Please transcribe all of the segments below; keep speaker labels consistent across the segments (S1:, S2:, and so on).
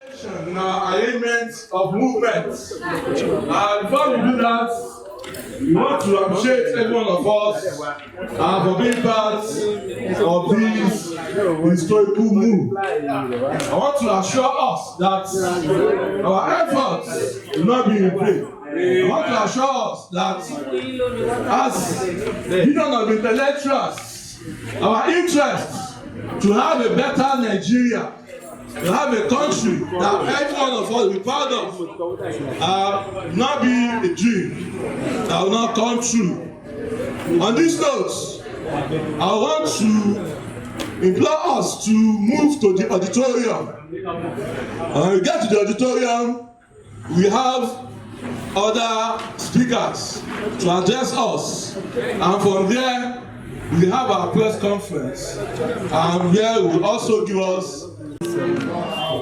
S1: Arrangement of movements. Before we do that, we want to appreciate every one of us for being part of this historical move. I want to assure us that our efforts will not be in vain. I want to assure us that as union of intellectuals, our interest to have a better Nigeria, to have a country that every one of us will be proud of, not be a dream that will not come true. On this note, I want to implore us to move to the auditorium. When we get to the auditorium, we have other speakers to address us, and from there we have our press conference, and where will also give us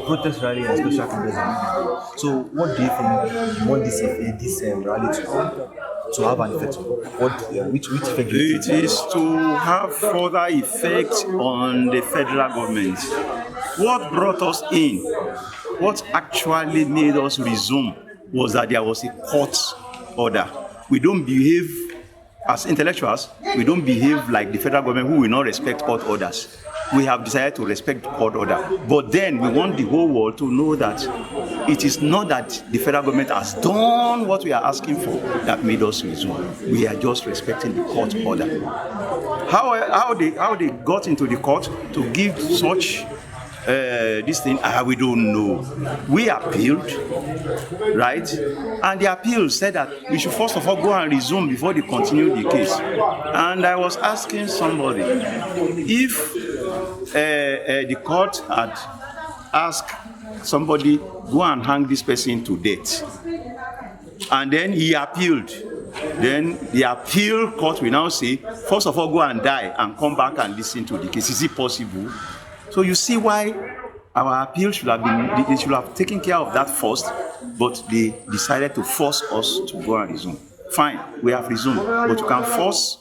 S2: protest rally and special congress. So, what do you think you want this rally to have an effect? Which effect?
S3: It is to have further effect on the federal government. What brought us in, what actually made us resume, was that there was a court order. We don't behave as intellectuals. We don't behave like the federal government, who will not respect court orders. We have decided to respect the court order. But then we want the whole world to know that it is not that the federal government has done what we are asking for that made us resume. We are just respecting the court order. How they got into the court to give such this thing, we don't know. We appealed, right? And the appeal said that we should first of all go and resume before they continue the case. And I was asking somebody if the court had asked somebody, go and hang this person to death, and then he appealed, then the appeal court will now say, first of all, go and die and come back and listen to the case. Is it possible? So you see why our appeal should have been, they should have taken care of that first, but they decided to force us to go and resume. Fine, we have resumed, but you can force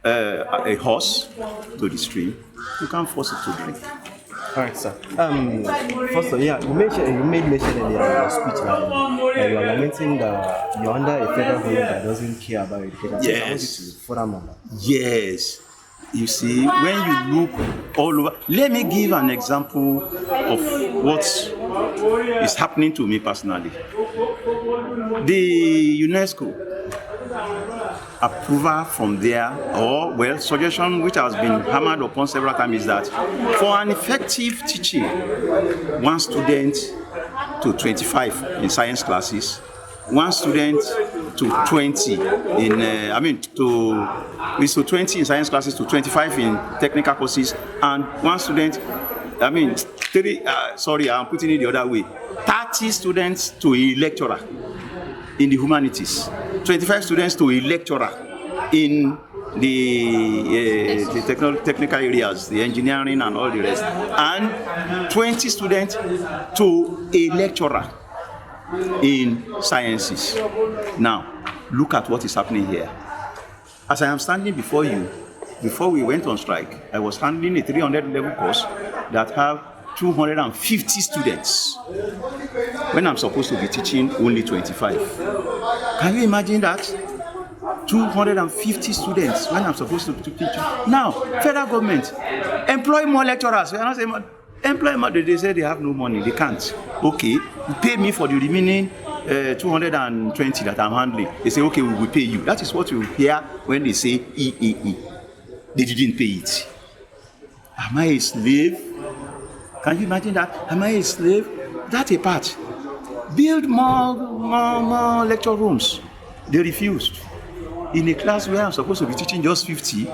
S3: a horse to the stream. You can't force it to drink.
S2: All right, sir. First of all, yeah, you made mention in your speech that you are lamenting that you're under a federal government that doesn't care about education.
S3: Yes.
S2: So
S3: yes. You see, when you look all over, let me give an example of what is happening to me personally. The UNESCO approval from there, or suggestion which has been hammered upon several times, is that for an effective teaching, one student to 25 in science classes, one student to 20 in, to 20 in science classes, to 25 in technical courses, and one student, I'm putting it the other way, 30 students to a lecturer in the humanities, 25 students to a lecturer in the technical areas, the engineering and all the rest, and 20 students to a lecturer in sciences. Now, look at what is happening here. As I am standing before you, before we went on strike, I was handling a 300 level course that have 250 students, when I'm supposed to be teaching only 25. Can you imagine that? 250 students when I'm supposed to teach. Now, federal government, employ more lecturers. We are not saying employ more. They say they have no money, they can't. Okay, you pay me for the remaining 220 that I'm handling. They say, okay, we will pay you. That is what you hear when they say EAE. They didn't pay it. Am I a slave? Can you imagine that? Am I a slave? That's a part. Build more lecture rooms. They refused. In a class where I'm supposed to be teaching just 50, you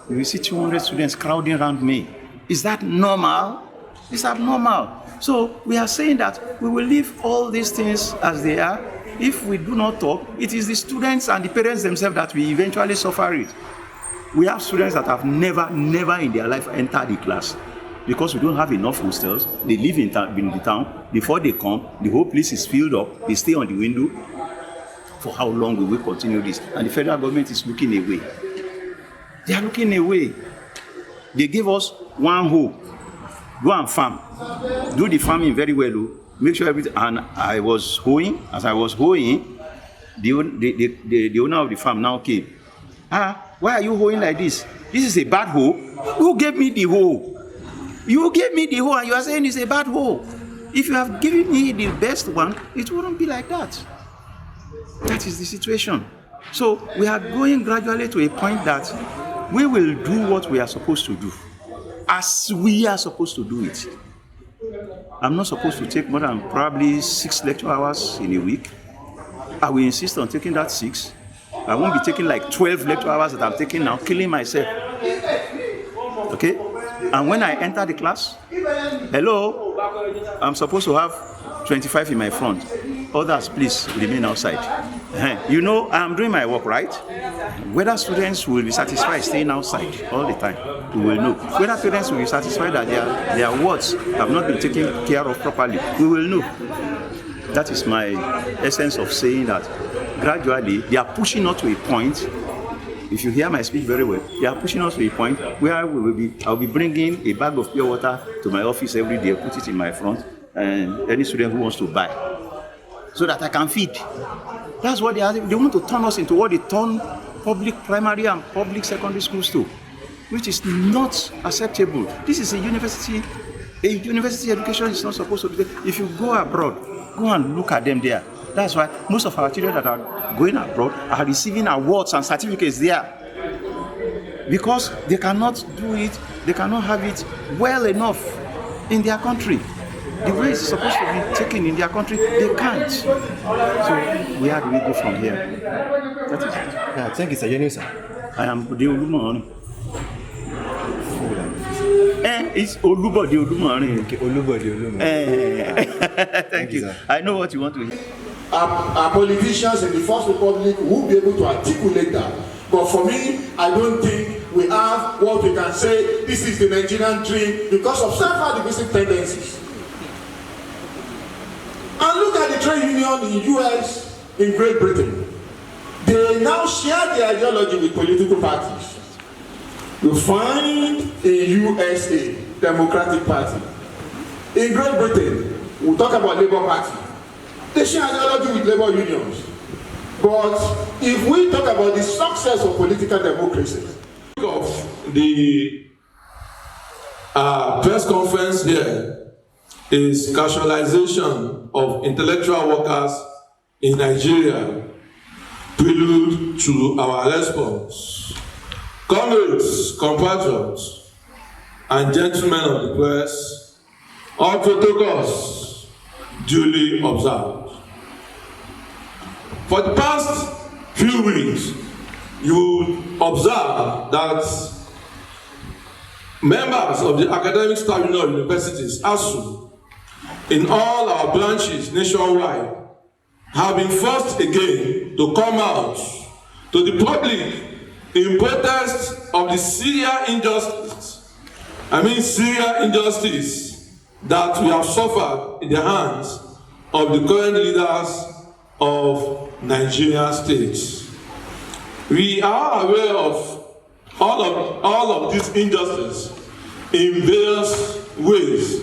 S3: will see 200 students crowding around me. Is that normal? It's abnormal. So we are saying that we will leave all these things as they are. If we do not talk, it is the students and the parents themselves that will eventually suffer it. We have students that have never in their life entered the class because we don't have enough hostels. They live in the town. Before they come, the whole place is filled up. They stay on the window. For how long will we continue this? And the federal government is looking away. They are looking away. They gave us one hope. go and farm. Do the farming very well. Oh. Make sure everything. And I was hoeing. As I was hoeing, the owner of the farm now came. Why are you hoeing like this? This is a bad hoe. Who gave me the hoe? You gave me the hoe and you are saying it's a bad hoe. If you have given me the best one, it wouldn't be like that. That is the situation. So we are going gradually to a point that we will do what we are supposed to do, as we are supposed to do it. I'm not supposed to take more than probably 6 lecture hours in a week. I will insist on taking that 6. I won't be taking like 12 lecture hours that I'm taking now, killing myself. Okay? And when I enter the class, hello, I'm supposed to have 25 in my front. Others, please remain outside. You know, I'm doing my work, right? Whether students will be satisfied staying outside all the time, we will know. Whether parents will be satisfied that their words have not been taken care of properly, we will know. That is my essence of saying that gradually they are pushing us to a point. If you hear my speech very well, they are pushing us to a point where I'll be bringing a bag of pure water to my office every day, put it in my front, and any student who wants to buy, so that I can feed. That's what they are. They want to turn us into what they turn public primary and public secondary schools to, which is not acceptable. This is a university. A university education is not supposed to be there. If you go abroad, go and look at them there. That's why most of our children that are going abroad are receiving awards and certificates there, because they cannot do it, they cannot have it well enough in their country. The way it's supposed to be taken in their country, they can't. So where do we go from here? That is it.
S2: Yeah, thank you, sir. Your name, sir?
S3: I am the Olumori. It's Olubo the Olumori.
S2: Okay, Olubo the Olumori.
S3: Thank you. Sir. I know what you want to hear.
S4: Our politicians in the First Republic will be able to articulate that. But for me, I don't think we have what we can say, this is the Nigerian dream, because of several divisive tendencies. And look at the trade union in US, in Great Britain. They now share their ideology with political parties. You find in USA, Democratic Party. In Great Britain, we'll talk about Labour Party. They share ideology with labor unions. But if we talk about the success of political democracy,
S1: of the press conference here is casualization of intellectual workers in Nigeria, prelude to our response. Comrades, compatriots, and gentlemen of the press, all protocols duly observed. For the past few weeks, you observe that members of the academic staff union of universities, ASUU, in all our branches nationwide, have been forced again to come out to the public in protest of the Syria injustice. Syria injustice that we have suffered in the hands of the current leaders of Nigerian states. We are aware of all of these injustices in various ways.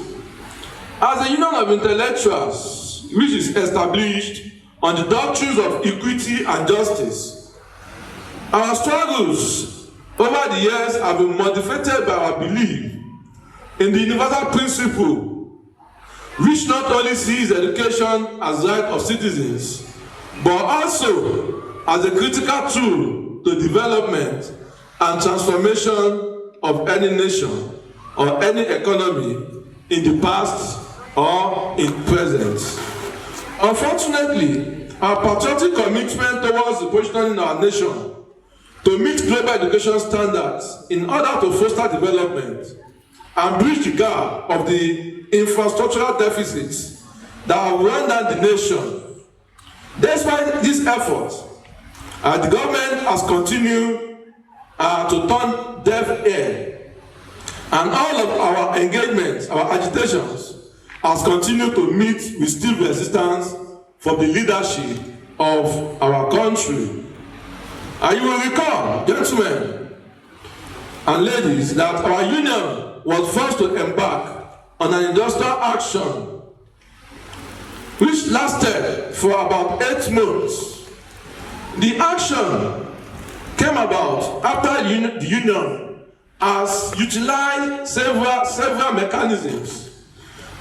S1: As a union of intellectuals, which is established on the doctrines of equity and justice, our struggles over the years have been motivated by our belief in the universal principle, which not only sees education as right of citizens, but also as a critical tool to development and transformation of any nation or any economy in the past or in present. Unfortunately, our patriotic commitment towards the positioning of our nation to meet global education standards in order to foster development and bridge the gap of the infrastructural deficits that have run down the nation. Despite this effort, the government has continued to turn deaf ear, and all of our engagements, our agitations, has continued to meet with stiff resistance from the leadership of our country. And you will recall, gentlemen and ladies, that our union was forced to embark on an industrial action which lasted for about 8 months. The action came about after the union has utilized several mechanisms.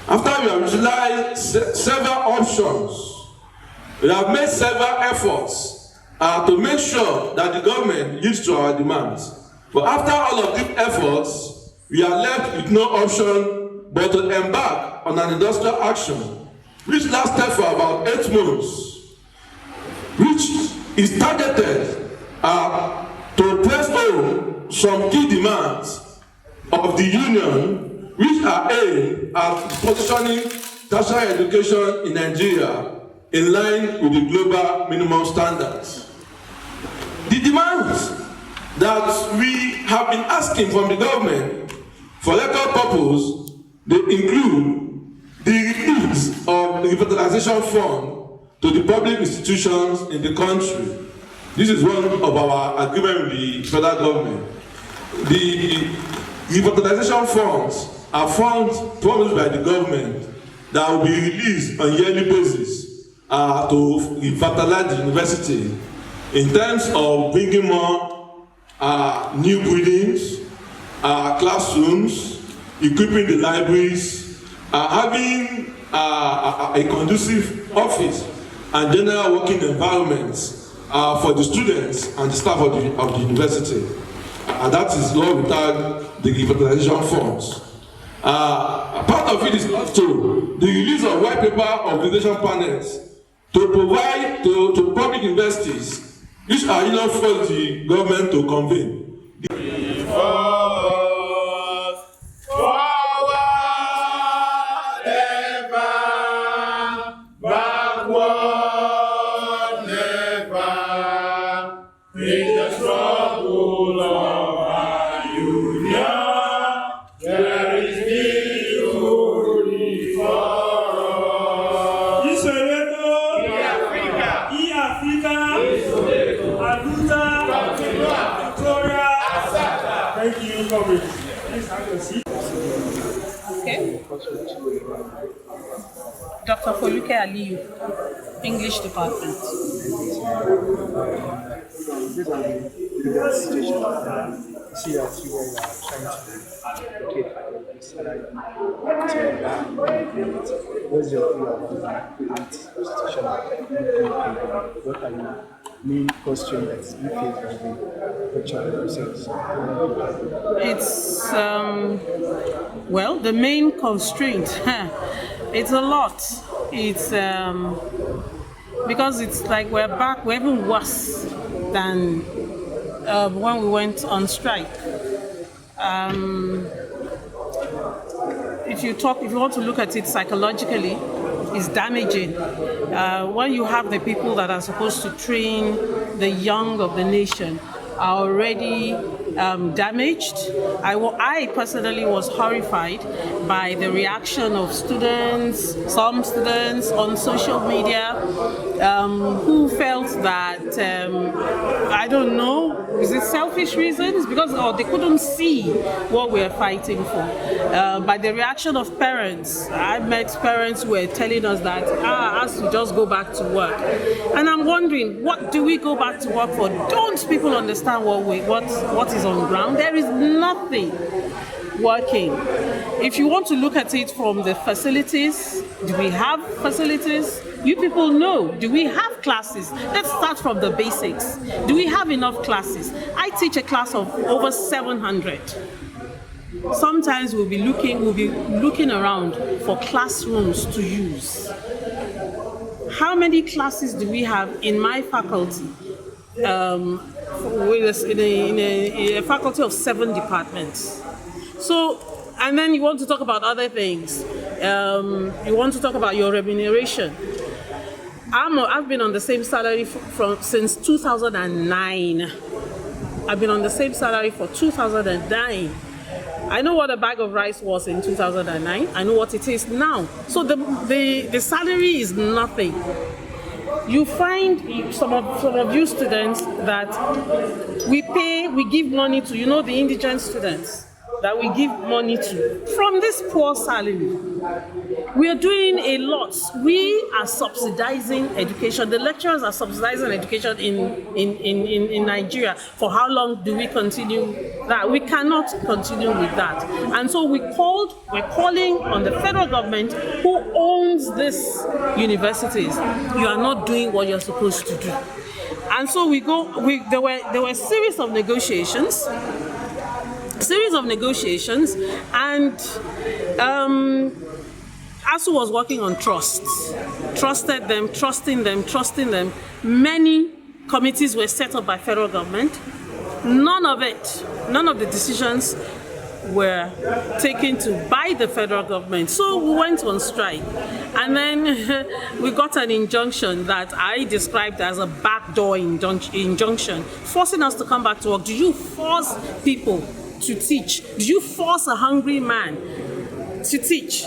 S1: After we have utilized several options, we have made several efforts to make sure that the government yields to our demands. But after all of these efforts, we are left with no option but to embark on an industrial action which lasted for about 8 months, which is targeted to press home some key demands of the union, which are aimed at positioning tertiary education in Nigeria in line with the global minimum standards. The demands that we have been asking from the government for record purpose, they include the release of the revitalization fund to the public institutions in the country. This is one of our agreement with the federal government. The revitalization funds are funds promised by the government that will be released on a yearly basis to revitalize the university in terms of bringing more new buildings, classrooms, equipping the libraries, having a conducive office and general working environments for the students and the staff of the university. And that is what we tag the revitalization funds. Part of it is also the release of white paper obligation panels to provide to public universities, which are enough for the government to convene.
S5: Okay. Dr. Foluke Aliyu, English Department.
S6: This is the situation that you see that you are trying to locate salary. What's your view about the situation? What are the main constraints that you face as the lecturer process?
S5: It's well, the main constraint. It's a lot. It's because it's like we're even worse than when we went on strike. If you want to look at it psychologically, it's damaging. When you have the people that are supposed to train the young of the nation are already damaged. I personally was horrified by the reaction of some students on social media who felt that, I don't know, is it selfish reasons? Because they couldn't see what we're fighting for. By the reaction of parents, I met parents who were telling us that, us to just go back to work. And I'm wondering, what do we go back to work for? Don't people understand what is on ground? There is nothing working. If you want to look at it from the facilities, do we have facilities? You people know, do we have classes? Let's start from the basics. Do we have enough classes? I teach a class of over 700. Sometimes we'll be looking around for classrooms to use. How many classes do we have in my faculty? In a faculty of 7 departments. So, and then you want to talk about other things. You want to talk about your remuneration. I've been on the same salary since 2009. I've been on the same salary for 2009. I know what a bag of rice was in 2009. I know what it is now. So the salary is nothing. You find some of you students that we give money to, the indigent students. that we give money to from this poor salary. We are doing a lot. We are subsidizing education. The lecturers are subsidizing education in Nigeria. For how long do we continue that? We cannot continue with that. And so we're calling on the federal government who owns these universities. You are not doing what you're supposed to do. And so there were a series of negotiations, and ASUU was working on trust. Trusting them. Many committees were set up by federal government. None of the decisions were taken by the federal government. So we went on strike. And then we got an injunction that I described as a backdoor injunction, forcing us to come back to work. Do you force people to teach? Do you force a hungry man to teach?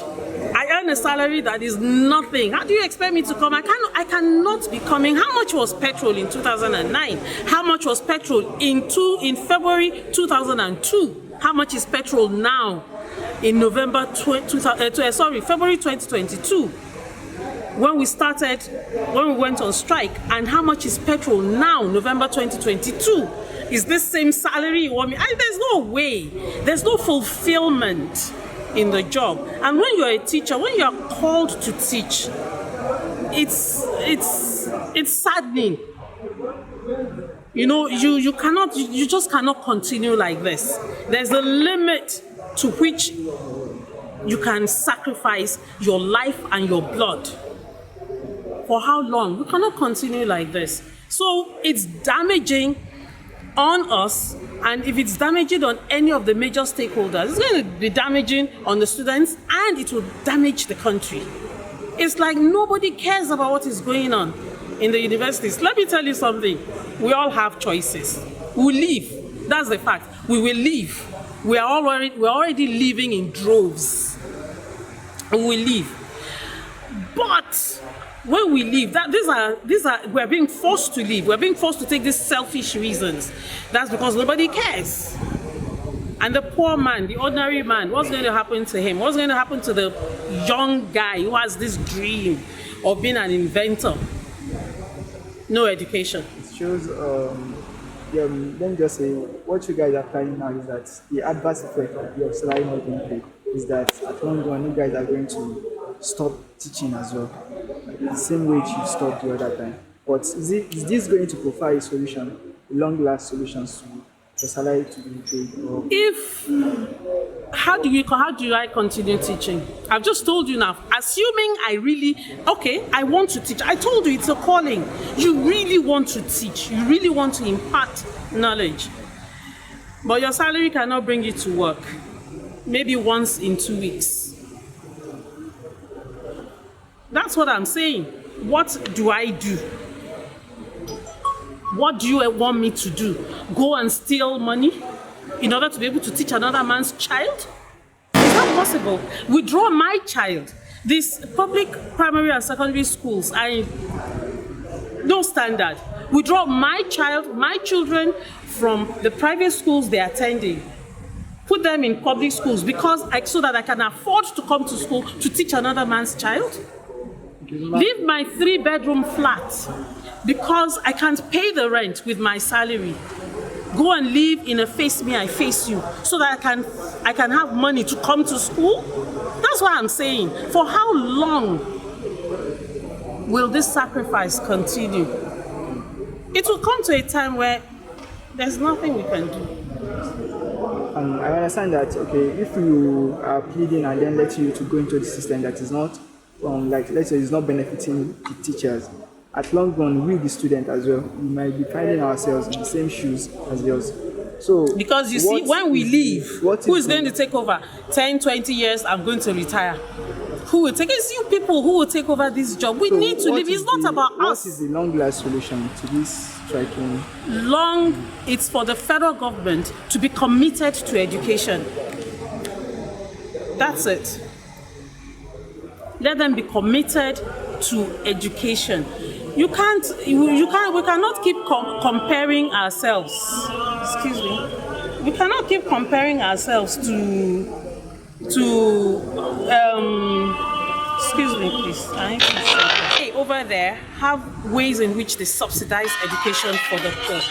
S5: I earn a salary that is nothing. How do you expect me to come? I cannot be coming. How much was petrol in 2009? How much was petrol in February 2002? How much is petrol now in February 2022? When we went on strike, and how much is petrol now, November 2022? Is this same salary you want me? There's no way. There's no fulfillment in the job. And when you're a teacher, when you're called to teach, it's saddening. You know, you just cannot continue like this. There's a limit to which you can sacrifice your life and your blood. For how long? We cannot continue like this. So it's damaging on us, and if it's damaging on any of the major stakeholders, it's going to be damaging on the students, and it will damage the country. It's like nobody cares about what is going on in the universities. Let me tell you something. We all have choices. We leave. That's the fact. We will leave. We're already leaving in droves. We will leave. But when we leave, we're being forced to leave. We're being forced to take these selfish reasons. That's because nobody cares. And the poor man, the ordinary man, what's going to happen to him? What's going to happen to the young guy who has this dream of being an inventor? No education.
S6: It shows, let me just say, what you guys are planning now is that the adverse effect of your salary not being paid is that at long run, you guys are going to stop teaching as well. The same way you stopped the other time. But is this going to provide a solution, a long-last solutions to the salary to be paid?
S5: How do I continue teaching? I've just told you now, assuming I want to teach. I told you it's a calling. You really want to teach. You really want to impart knowledge. But your salary cannot bring you to work. Maybe once in 2 weeks. That's what I'm saying. What do I do? What do you want me to do? Go and steal money in order to be able to teach another man's child? Is that possible? Withdraw my child. These public primary and secondary schools are no standard. Withdraw my children from the private schools they're attending. Put them in public schools so that I can afford to come to school to teach another man's child. Leave my 3-bedroom flat because I can't pay the rent with my salary. Go and live in a face me, I face you, so that I can have money to come to school. That's what I'm saying. For how long will this sacrifice continue? It will come to a time where there's nothing we can do.
S6: I understand that, okay, if you are pleading and then let you to go into the system that is not, let's say, it's not benefiting the teachers, at long run, we the student as well, we might be finding ourselves in the same shoes as yours. So,
S5: because you see, when we leave, who is going to take over? 10, 20 years, I'm going to retire. Who will take it? It's you people who will take over this job. We need to leave. It's not about us.
S6: What is the long-last solution to this striking?
S5: It's for the federal government to be committed to education. That's it. Let them be committed to education. We cannot keep comparing ourselves. Excuse me. we cannot keep comparing ourselves to excuse me please, I need to say over there have ways in which they subsidize education for the poor.